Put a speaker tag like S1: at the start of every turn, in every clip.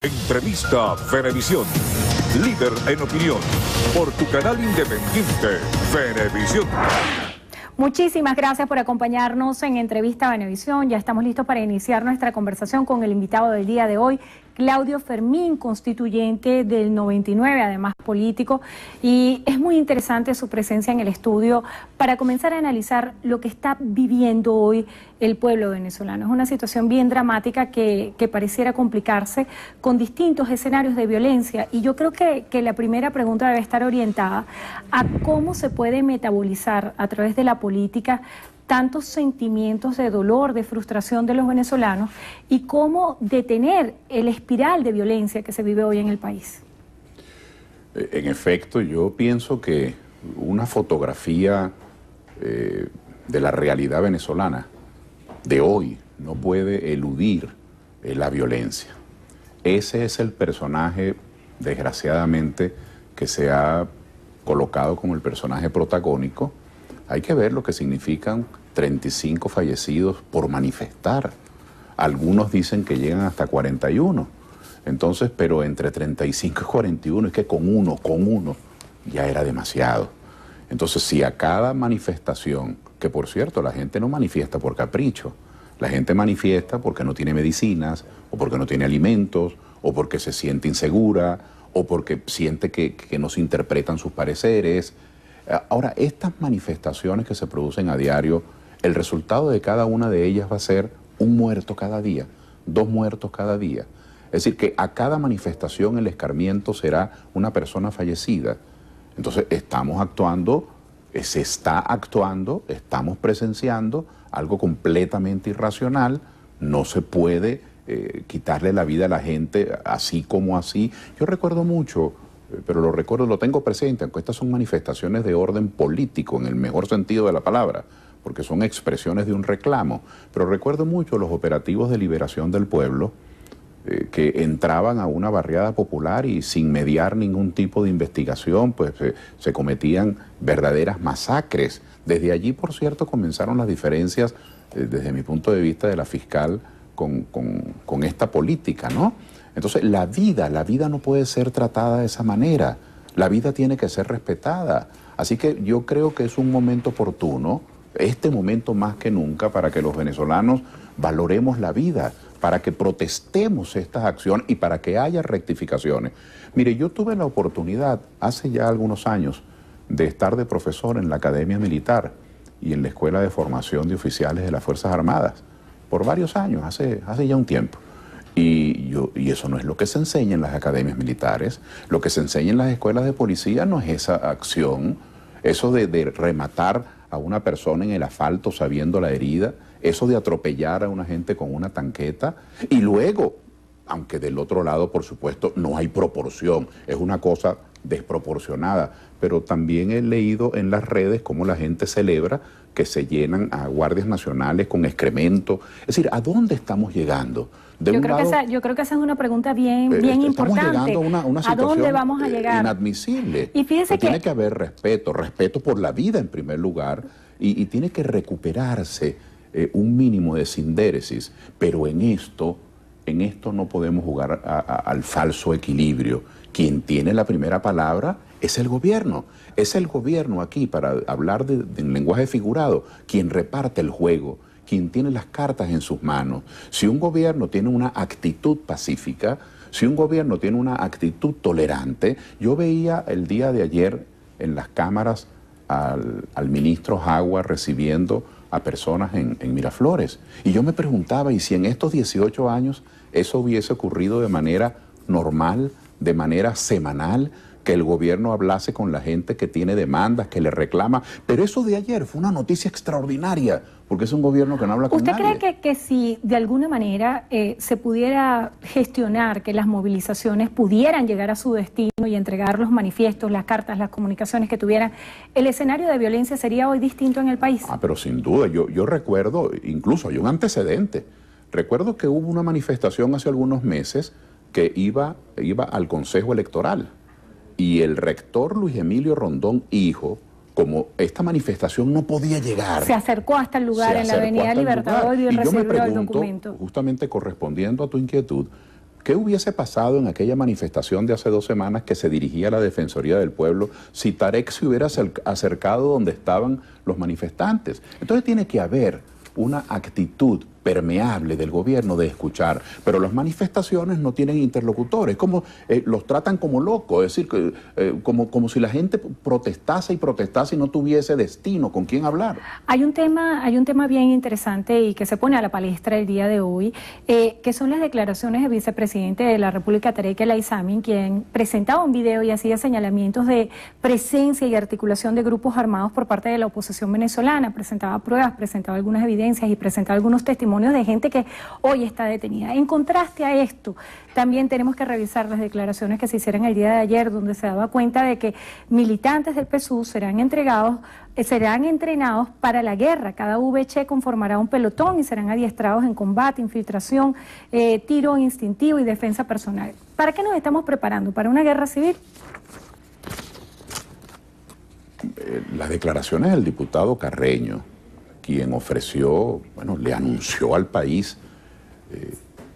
S1: Entrevista Venevisión, líder en opinión, por tu canal independiente, Venevisión.
S2: Muchísimas gracias por acompañarnos en Entrevista Venevisión. Ya estamos listos para iniciar nuestra conversación con el invitado del día de hoy, Claudio Fermín, constituyente del 99, además político, y es muy interesante su presencia en el estudio para comenzar a analizar lo que está viviendo hoy el pueblo venezolano. Es una situación bien dramática que pareciera complicarse con distintos escenarios de violencia, y yo creo que la primera pregunta debe estar orientada a cómo se puede metabolizar a través de la política tantos sentimientos de dolor, de frustración de los venezolanos, y cómo detener el espiral de violencia que se vive hoy en el país.
S3: En efecto, yo pienso que una fotografía de la realidad venezolana de hoy no puede eludir la violencia. Ese es el personaje, desgraciadamente, que se ha colocado como el personaje protagónico. Hay que ver lo que significan 35 fallecidos por manifestar. Algunos dicen que llegan hasta 41. Entonces, pero entre 35 y 41 es que con uno ya era demasiado. Entonces, si a cada manifestación, que por cierto la gente no manifiesta por capricho, la gente manifiesta porque no tiene medicinas, o porque no tiene alimentos, o porque se siente insegura, o porque siente que no se interpretan sus pareceres. Ahora, estas manifestaciones que se producen a diario, el resultado de cada una de ellas va a ser un muerto cada día, 2 muertos cada día. Es decir, que a cada manifestación el escarmiento será una persona fallecida. Entonces estamos actuando, se está actuando, estamos presenciando algo completamente irracional. No se puede quitarle la vida a la gente así como así. Yo recuerdo mucho, pero lo tengo presente, aunque estas son manifestaciones de orden político en el mejor sentido de la palabra, porque son expresiones de un reclamo. Pero recuerdo mucho los operativos de liberación del pueblo, que entraban a una barriada popular y sin mediar ningún tipo de investigación, pues se cometían verdaderas masacres. Desde allí, por cierto, comenzaron las diferencias, desde mi punto de vista, de la fiscal con esta política, ¿no? Entonces, la vida no puede ser tratada de esa manera. La vida tiene que ser respetada. Así que yo creo que es un momento oportuno, este momento más que nunca, para que los venezolanos valoremos la vida, para que protestemos estas acciones y para que haya rectificaciones. Mire, yo tuve la oportunidad hace ya algunos años de estar de profesor en la Academia Militar y en la Escuela de Formación de Oficiales de las Fuerzas Armadas, por varios años, hace ya un tiempo. Y eso no es lo que se enseña en las academias militares. Lo que se enseña en las escuelas de policía no es esa acción, eso de rematar a una persona en el asfalto sabiendo la herida, eso de atropellar a una gente con una tanqueta, y luego, aunque del otro lado, por supuesto, no hay proporción, es una cosa desproporcionada, pero también he leído en las redes cómo la gente celebra que se llenan a guardias nacionales con excremento. Es decir, ¿a dónde estamos llegando?
S2: Yo creo que esa es una pregunta bien importante.
S3: Estamos llegando a una situación
S2: ¿A dónde vamos a llegar?
S3: Inadmisible.
S2: Y fíjese que
S3: tiene que haber respeto por la vida en primer lugar, y tiene que recuperarse un mínimo de sindéresis, pero en esto no podemos jugar al falso equilibrio. Quien tiene la primera palabra es el gobierno. Es el gobierno aquí, para hablar en lenguaje figurado, quien reparte el juego, quien tiene las cartas en sus manos. Si un gobierno tiene una actitud pacífica, si un gobierno tiene una actitud tolerante, yo veía el día de ayer en las cámaras al ministro Jagua recibiendo a personas en Miraflores. Y yo me preguntaba, ¿y si en estos 18 años eso hubiese ocurrido de manera normal, de manera semanal, que el gobierno hablase con la gente que tiene demandas, que le reclama? Pero eso de ayer fue una noticia extraordinaria, porque es un gobierno que no habla con nadie.
S2: ¿Usted cree que si de alguna manera se pudiera gestionar que las movilizaciones pudieran llegar a su destino y entregar los manifiestos, las cartas, las comunicaciones que tuvieran, el escenario de violencia sería hoy distinto en el país?
S3: Pero sin duda, yo recuerdo, incluso hay un antecedente. Recuerdo que hubo una manifestación hace algunos meses que iba al Consejo Electoral, y el rector Luis Emilio Rondón, hijo, como esta manifestación no podía llegar,
S2: se acercó hasta el lugar en la Avenida Libertador y recibió el documento.
S3: Justamente correspondiendo a tu inquietud, ¿Qué hubiese pasado en aquella manifestación de hace 2 semanas que se dirigía a la Defensoría del Pueblo si Tarek se hubiera acercado donde estaban los manifestantes? Entonces tiene que haber una actitud permeable del gobierno de escuchar, pero las manifestaciones no tienen interlocutores, como los tratan como locos, es decir, como si la gente protestase y no tuviese destino con quién hablar.
S2: Hay un tema bien interesante y que se pone a la palestra el día de hoy, que son las declaraciones del vicepresidente de la República, Tarek El Aissami, quien presentaba un video y hacía señalamientos de presencia y articulación de grupos armados por parte de la oposición venezolana, presentaba pruebas, presentaba algunas evidencias y presentaba algunos testimonios de gente que hoy está detenida. En contraste a esto, también tenemos que revisar las declaraciones que se hicieron el día de ayer, donde se daba cuenta de que militantes del PSUV serán entrenados para la guerra. Cada VC conformará un pelotón y serán adiestrados en combate, infiltración, tiro instintivo y defensa personal. ¿Para qué nos estamos preparando? ¿Para una guerra civil?
S3: Las declaraciones del diputado Carreño, quien ofreció, bueno, le anunció al país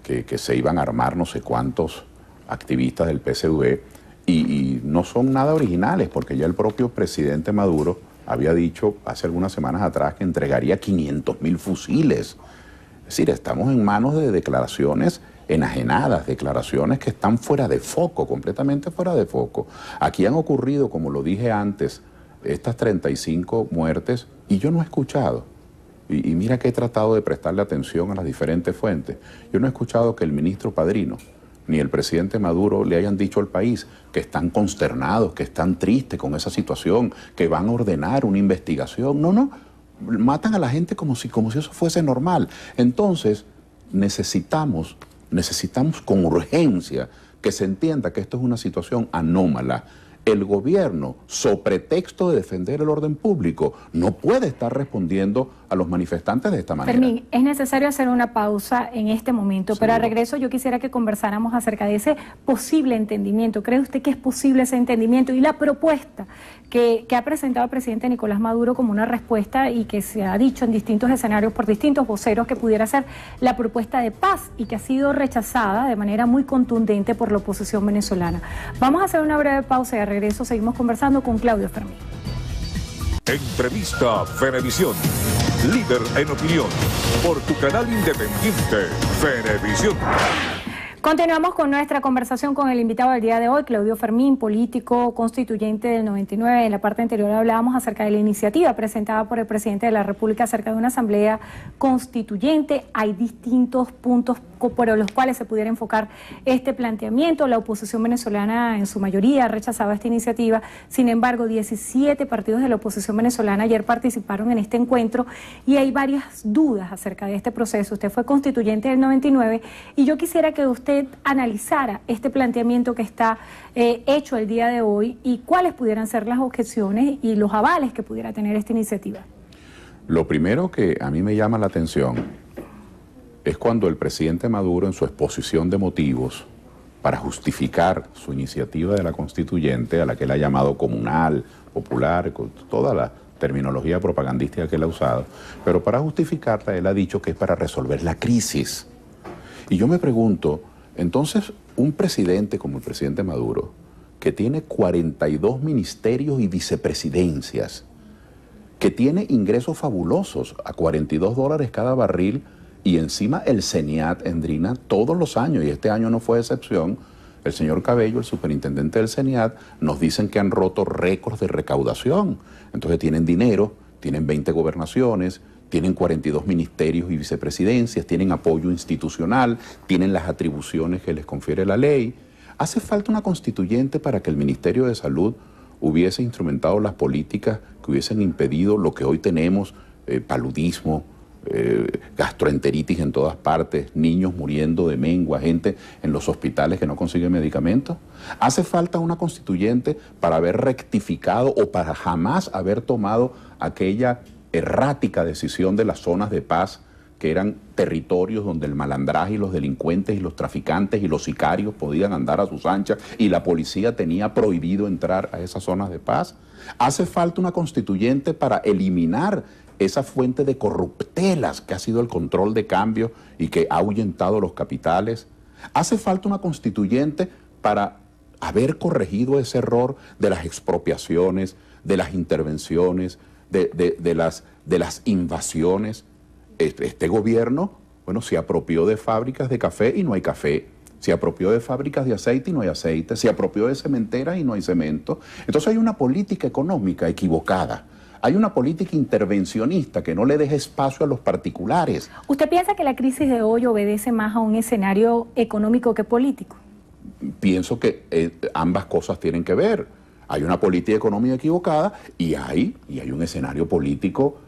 S3: que se iban a armar no sé cuántos activistas del PSV y no son nada originales, porque ya el propio presidente Maduro había dicho hace algunas semanas atrás que entregaría 500.000 fusiles. Es decir, estamos en manos de declaraciones enajenadas, declaraciones que están fuera de foco, completamente fuera de foco. Aquí han ocurrido, como lo dije antes, estas 35 muertes y yo no he escuchado. Y mira que he tratado de prestarle atención a las diferentes fuentes. Yo no he escuchado que el ministro Padrino ni el presidente Maduro le hayan dicho al país que están consternados, que están tristes con esa situación, que van a ordenar una investigación. No, matan a la gente como si eso fuese normal. Entonces, necesitamos con urgencia que se entienda que esto es una situación anómala. El gobierno, so pretexto de defender el orden público, no puede estar respondiendo a los manifestantes de esta manera.
S2: Fermín, es necesario hacer una pausa en este momento,
S3: Sí,
S2: pero al regreso yo quisiera que conversáramos acerca de ese posible entendimiento. ¿Cree usted que es posible ese entendimiento? Y la propuesta que ha presentado el presidente Nicolás Maduro como una respuesta y que se ha dicho en distintos escenarios por distintos voceros que pudiera ser la propuesta de paz y que ha sido rechazada de manera muy contundente por la oposición venezolana. Vamos a hacer una breve pausa y al regreso seguimos conversando con Claudio Fermín.
S1: Entrevista Venevisión, líder en opinión, por tu canal independiente, Venevisión.
S2: Continuamos con nuestra conversación con el invitado del día de hoy, Claudio Fermín, político constituyente del 99. En la parte anterior hablábamos acerca de la iniciativa presentada por el presidente de la República acerca de una asamblea constituyente. Hay distintos puntos por los cuales se pudiera enfocar este planteamiento. La oposición venezolana en su mayoría rechazaba esta iniciativa. Sin embargo, 17 partidos de la oposición venezolana ayer participaron en este encuentro y hay varias dudas acerca de este proceso. Usted fue constituyente del 99 y yo quisiera que usted analizara este planteamiento que está hecho el día de hoy y cuáles pudieran ser las objeciones y los avales que pudiera tener esta iniciativa.
S3: Lo primero que a mí me llama la atención es cuando el presidente Maduro, en su exposición de motivos para justificar su iniciativa de la constituyente, a la que él ha llamado comunal, popular, con toda la terminología propagandística que él ha usado, pero para justificarla él ha dicho que es para resolver la crisis. Y yo me pregunto, entonces, un presidente como el presidente Maduro, que tiene 42 ministerios y vicepresidencias, que tiene ingresos fabulosos a $42 cada barril y encima el CENIAT endrina todos los años, y este año no fue excepción, el señor Cabello, el superintendente del CENIAT, nos dicen que han roto récords de recaudación. Entonces tienen dinero, tienen 20 gobernaciones, tienen 42 ministerios y vicepresidencias, tienen apoyo institucional, tienen las atribuciones que les confiere la ley. ¿Hace falta una constituyente para que el Ministerio de Salud hubiese instrumentado las políticas que hubiesen impedido lo que hoy tenemos, paludismo, gastroenteritis en todas partes, niños muriendo de mengua, gente en los hospitales que no consigue medicamentos? ¿Hace falta una constituyente para haber rectificado o para jamás haber tomado aquella errática decisión de las zonas de paz, que eran territorios donde el malandraje y los delincuentes y los traficantes y los sicarios podían andar a sus anchas y la policía tenía prohibido entrar a esas zonas de paz? ¿Hace falta una constituyente para eliminar esa fuente de corruptelas que ha sido el control de cambio y que ha ahuyentado los capitales? Hace falta una constituyente para haber corregido ese error de las expropiaciones, de las intervenciones, de las invasiones. Este gobierno, bueno, se apropió de fábricas de café y no hay café. Se apropió de fábricas de aceite y no hay aceite. Se apropió de cementeras y no hay cemento. Entonces hay una política económica equivocada. Hay una política intervencionista que no le deja espacio a los particulares.
S2: ¿Usted piensa que la crisis de hoy obedece más a un escenario económico que político?
S3: Pienso que ambas cosas tienen que ver. Hay una política económica equivocada y hay un escenario político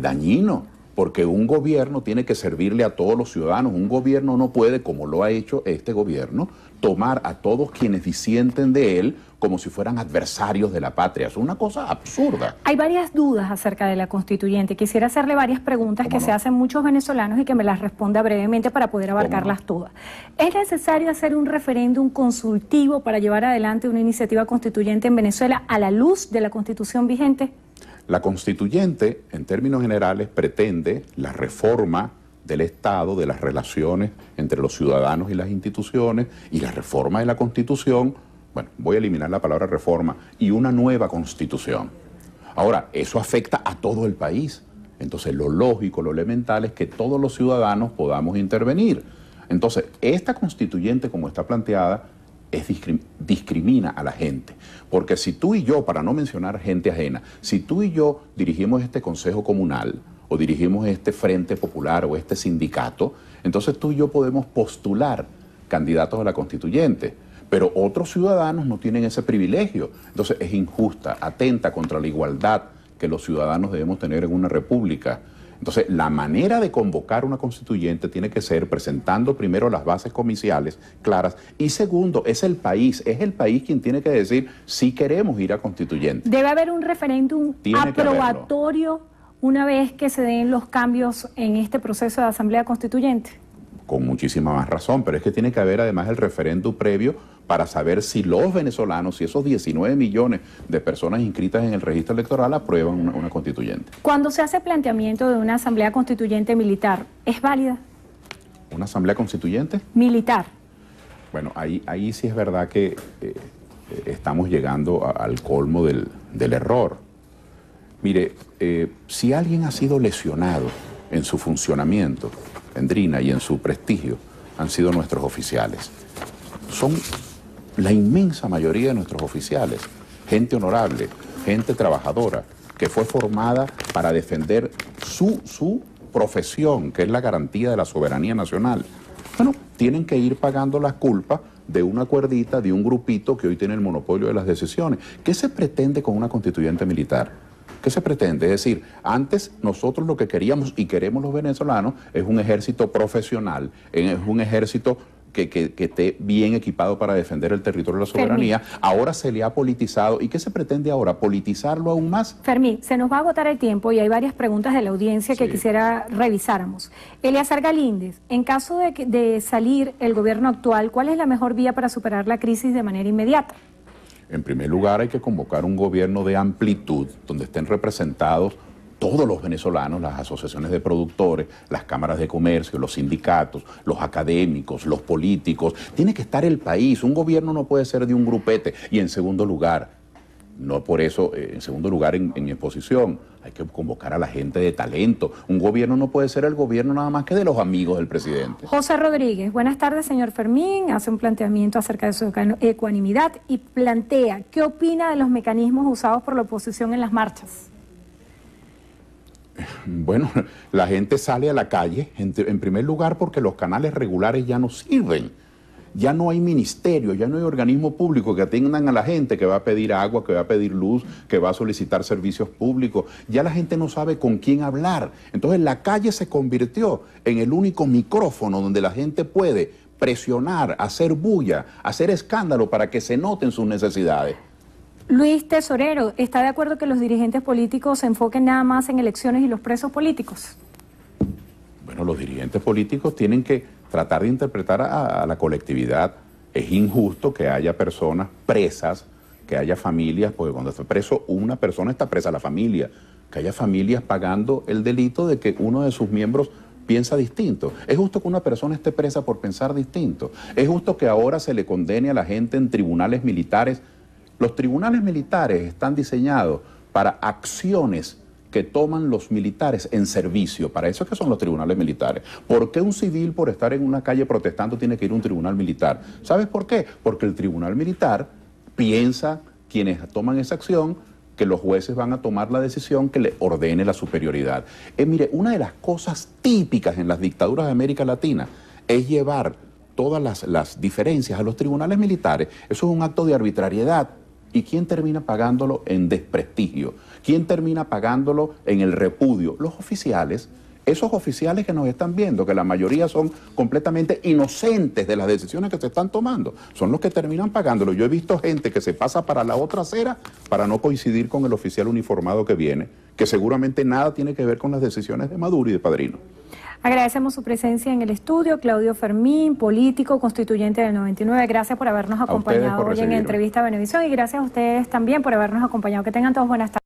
S3: dañino, porque un gobierno tiene que servirle a todos los ciudadanos. Un gobierno no puede, como lo ha hecho este gobierno, tomar a todos quienes disienten de él como si fueran adversarios de la patria. Es una cosa absurda.
S2: Hay varias dudas acerca de la constituyente. Quisiera hacerle varias preguntas que se hacen muchos venezolanos y que me las responda brevemente para poder abarcarlas todas. ¿Es necesario hacer un referéndum consultivo para llevar adelante una iniciativa constituyente en Venezuela a la luz de la Constitución vigente?
S3: La constituyente, en términos generales, pretende la reforma del Estado, de las relaciones entre los ciudadanos y las instituciones, y la reforma de la Constitución. Bueno, voy a eliminar la palabra reforma, y una nueva Constitución. Ahora, eso afecta a todo el país. Entonces, lo lógico, lo elemental es que todos los ciudadanos podamos intervenir. Entonces, esta constituyente, como está planteada, discrimina a la gente. Porque si tú y yo, para no mencionar gente ajena, si tú y yo dirigimos este consejo comunal, o dirigimos este frente popular o este sindicato, entonces tú y yo podemos postular candidatos a la constituyente. Pero otros ciudadanos no tienen ese privilegio. Entonces es injusta, atenta contra la igualdad que los ciudadanos debemos tener en una república. Entonces la manera de convocar una constituyente tiene que ser presentando primero las bases comiciales claras y segundo, es el país quien tiene que decir si queremos ir a constituyente.
S2: ¿Debe haber un referéndum aprobatorio una vez que se den los cambios en este proceso de asamblea constituyente?
S3: Con muchísima más razón, pero es que tiene que haber además el referéndum previo para saber si los venezolanos, si esos 19 millones de personas inscritas en el registro electoral aprueban una constituyente.
S2: Cuando se hace planteamiento de una asamblea constituyente militar, ¿es válida?
S3: ¿Una asamblea constituyente?
S2: Militar.
S3: Bueno, ahí sí es verdad que estamos llegando al colmo del error. Mire, si alguien ha sido lesionado en su funcionamiento, en DRINA y en su prestigio, han sido nuestros oficiales. Son la inmensa mayoría de nuestros oficiales, gente honorable, gente trabajadora, que fue formada para defender su profesión, que es la garantía de la soberanía nacional. Bueno, tienen que ir pagando las culpas de una cuerdita, de un grupito que hoy tiene el monopolio de las decisiones. ¿Qué se pretende con una constituyente militar? ¿Qué se pretende? Es decir, antes nosotros lo que queríamos y queremos los venezolanos es un ejército profesional, es un ejército que esté bien equipado para defender el territorio de la soberanía.
S2: Fermín.
S3: Ahora se le ha politizado. ¿Y qué se pretende ahora? ¿Politizarlo aún más?
S2: Fermín, se nos va a agotar el tiempo y hay varias preguntas de la audiencia que quisiera revisáramos. Eleazar Galíndez, en caso de salir el gobierno actual, ¿cuál es la mejor vía para superar la crisis de manera inmediata?
S3: En primer lugar, hay que convocar un gobierno de amplitud, donde estén representados todos los venezolanos, las asociaciones de productores, las cámaras de comercio, los sindicatos, los académicos, los políticos. Tiene que estar el país. Un gobierno no puede ser de un grupete. Y en segundo lugar, no por eso, en segundo lugar en exposición, hay que convocar a la gente de talento. Un gobierno no puede ser el gobierno nada más que de los amigos del presidente.
S2: José Rodríguez, buenas tardes, señor Fermín. Hace un planteamiento acerca de su ecuanimidad y plantea, ¿qué opina de los mecanismos usados por la oposición en las marchas?
S3: Bueno, la gente sale a la calle, en primer lugar porque los canales regulares ya no sirven. Ya no hay ministerio, ya no hay organismo público que atiendan a la gente que va a pedir agua, que va a pedir luz, que va a solicitar servicios públicos. Ya la gente no sabe con quién hablar. Entonces la calle se convirtió en el único micrófono donde la gente puede presionar, hacer bulla, hacer escándalo para que se noten sus necesidades.
S2: Luis Tesorero, ¿está de acuerdo que los dirigentes políticos se enfoquen nada más en elecciones y los presos políticos?
S3: Bueno, los dirigentes políticos tienen que tratar de interpretar a la colectividad. Es injusto que haya personas presas, que haya familias, porque cuando está preso una persona está presa la familia, que haya familias pagando el delito de que uno de sus miembros piensa distinto. Es justo que una persona esté presa por pensar distinto. Es justo que ahora se le condene a la gente en tribunales militares. Los tribunales militares están diseñados para acciones que toman los militares en servicio. Para eso es que son los tribunales militares. ¿Por qué un civil por estar en una calle protestando tiene que ir a un tribunal militar? ¿Sabes por qué? Porque el tribunal militar piensa, quienes toman esa acción, que los jueces van a tomar la decisión que le ordene la superioridad. Mire, una de las cosas típicas en las dictaduras de América Latina es llevar todas las diferencias a los tribunales militares. Eso es un acto de arbitrariedad. ¿Y quién termina pagándolo en desprestigio? ¿Quién termina pagándolo en el repudio? Los oficiales. Esos oficiales que nos están viendo, que la mayoría son completamente inocentes de las decisiones que se están tomando, son los que terminan pagándolo. Yo he visto gente que se pasa para la otra acera para no coincidir con el oficial uniformado que viene, que seguramente nada tiene que ver con las decisiones de Maduro y de Padrino.
S2: Agradecemos su presencia en el estudio, Claudio Fermín, político, constituyente del 99. Gracias por habernos acompañado hoy en Entrevista a Venevisión y gracias a ustedes también por habernos acompañado. Que tengan todos buenas tardes.